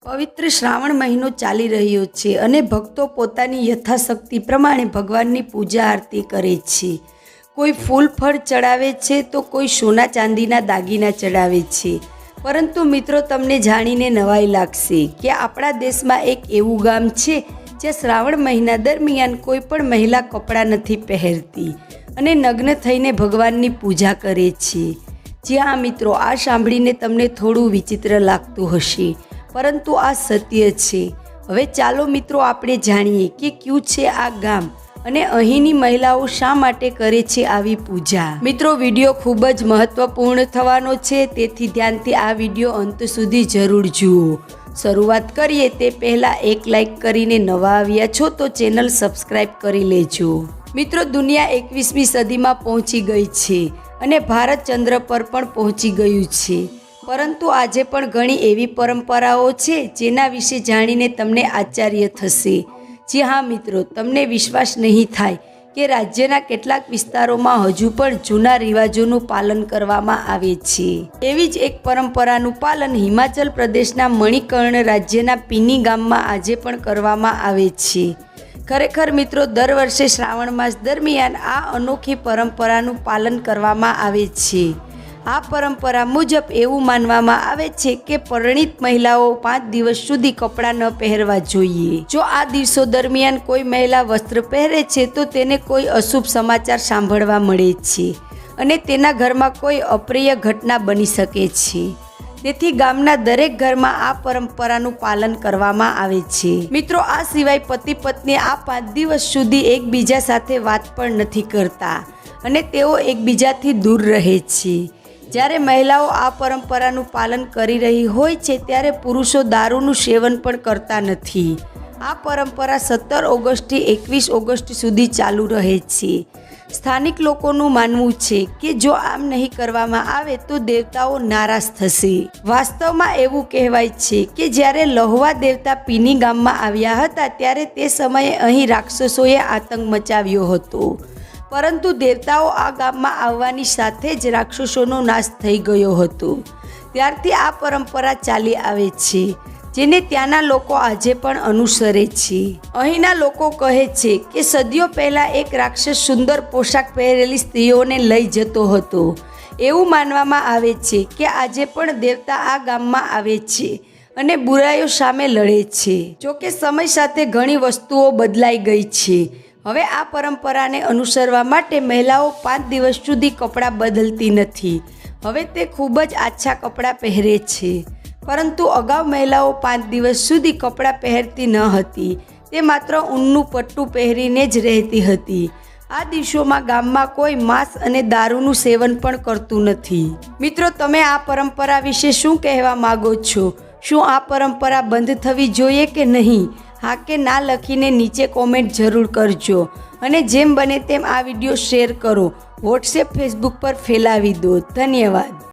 પવિત્ર શ્રાવણ મહિનો ચાલી રહ્યો છે અને ભક્તો પોતાની યથાશક્તિ પ્રમાણે ભગવાનની પૂજા આરતી કરે છે. કોઈ ફૂલ ફળ ચડાવે છે તો કોઈ સોના ચાંદીના દાગીના ચડાવે છે. પરંતુ મિત્રો, તમને જાણીને નવાઈ લાગશે કે આપણા દેશમાં એક એવું ગામ છે જ્યાં શ્રાવણ મહિના દરમિયાન કોઈ પણ મહિલા કપડાં નથી પહેરતી અને નગ્ન થઈને ભગવાનની પૂજા કરે છે. જી હા મિત્રો, આ સાંભળીને તમને થોડું વિચિત્ર લાગતું હશે, પરંતુ આ સત્ય છે. હવે ચાલો મિત્રો, આપણે જાણીએ કે ક્યું છે આ ગામ અને અહીંની મહિલાઓ શા માટે કરે છે આવી પૂજા. મિત્રો, વિડીયો ખૂબ જ મહત્વપૂર્ણ થવાનો છે, તેથી ધ્યાનથી આ વિડીયો અંત સુધી જરૂર જુઓ. શરૂઆત કરીએ તે પહેલાં એક લાઈક કરીને નવા આવ્યા છો તો ચેનલ સબસ્ક્રાઈબ કરી લેજો. મિત્રો, દુનિયા 21મી સદીમાં પહોંચી ગઈ છે અને ભારત ચંદ્ર પર પણ પહોંચી ગયું છે. પરંતુ આજે પણ ઘણી એવી પરંપરાઓ છે જેના વિશે જાણીને તમને આશ્ચર્ય થશે. જી હા મિત્રો, તમને વિશ્વાસ નહીં થાય કે રાજ્યના કેટલાક વિસ્તારોમાં હજુ પણ જૂના રિવાજોનું પાલન કરવામાં આવે છે. એવી જ એક પરંપરાનું પાલન હિમાચલ પ્રદેશના મણિકર્ણ રાજ્યના પીની ગામમાં આજે પણ કરવામાં આવે છે. ખરેખર મિત્રો, દર વર્ષે શ્રાવણ માસ દરમિયાન આ અનોખી પરંપરાનું પાલન કરવામાં આવે છે. આ પરંપરા મુજબ એવું માનવામાં આવે છે કે પરિણીત મહિલાઓ 5 દિવસ સુધી કપડાં ન પહેરવા જોઈએ. જો આ દિવસો દરમિયાન કોઈ મહિલા વસ્ત્ર પહેરે છે તો તેને કોઈ અશુભ સમાચાર સાંભળવા મળે છે અને તેના ઘરમાં કોઈ અપ્રિય ઘટના બની શકે છે. તેથી ગામના દરેક ઘરમાં આ પરંપરાનું પાલન કરવામાં આવે છે. મિત્રો, આ સિવાય પતિ પત્ની આ 5 દિવસ સુધી એકબીજા સાથે વાત પણ નથી કરતા અને તેઓ એકબીજાથી દૂર રહે છે. જ્યારે મહિલાઓ આ પરંપરાનું પાલન કરી રહી હોય છે ત્યારે પુરુષો દારૂનું સેવન પણ કરતા નથી. આ પરંપરા 17 ઓગસ્ટથી 21 ઓગસ્ટ સુધી ચાલુ રહે છે. સ્થાનિક લોકોનું માનવું છે કે જો આમ નહીં કરવામાં આવે તો દેવતાઓ નારાજ થશે. વાસ્તવમાં એવું કહેવાય છે કે જ્યારે લહવા દેવતા પીની ગામમાં આવ્યા હતા ત્યારે તે સમયે અહીં રાક્ષસોએ આતંક મચાવ્યો હતો. પરંતુ દેવતાઓ આ ગામમાં આવવાની સાથે જ રાક્ષસોનો નાશ થઈ ગયો હતો. ત્યારથી આ પરંપરા ચાલી આવે છે, જેને ત્યાંના લોકો આજે પણ અનુસરે છે. અહીંના લોકો કહે છે કે સદીઓ પહેલાં એક રાક્ષસ સુંદર પોશાક પહેરેલી સ્ત્રીઓને લઈ જતો હતો. એવું માનવામાં આવે છે કે આજે પણ દેવતા આ ગામમાં આવે છે અને બુરાઈઓ સામે લડે છે. જોકે સમય સાથે ઘણી વસ્તુઓ બદલાઈ ગઈ છે. હવે આ પરંપરાને અનુસરવા માટે મહિલાઓ 5 દિવસ સુધી કપડાં બદલતી નથી. હવે તે ખૂબ જ આછા કપડાં પહેરે છે. પરંતુ અગાઉ મહિલાઓ 5 દિવસ સુધી કપડાં પહેરતી ન હતી. તે માત્ર ઊનનું પટ્ટું પહેરીને જ રહેતી હતી. આ દિવસોમાં ગામમાં કોઈ માંસ અને દારૂનું સેવન પણ કરતું નથી. મિત્રો, તમે આ પરંપરા વિશે શું કહેવા માગો છો? શું આ પરંપરા બંધ થવી જોઈએ કે નહીં? હા કે ના લખીને નીચે કોમેન્ટ જરૂર કરજો અને જેમ બને તેમ આ વિડીયો શેર કરો. વોટ્સએપ, ફેસબુક પર ફેલાવી દો. ધન્યવાદ.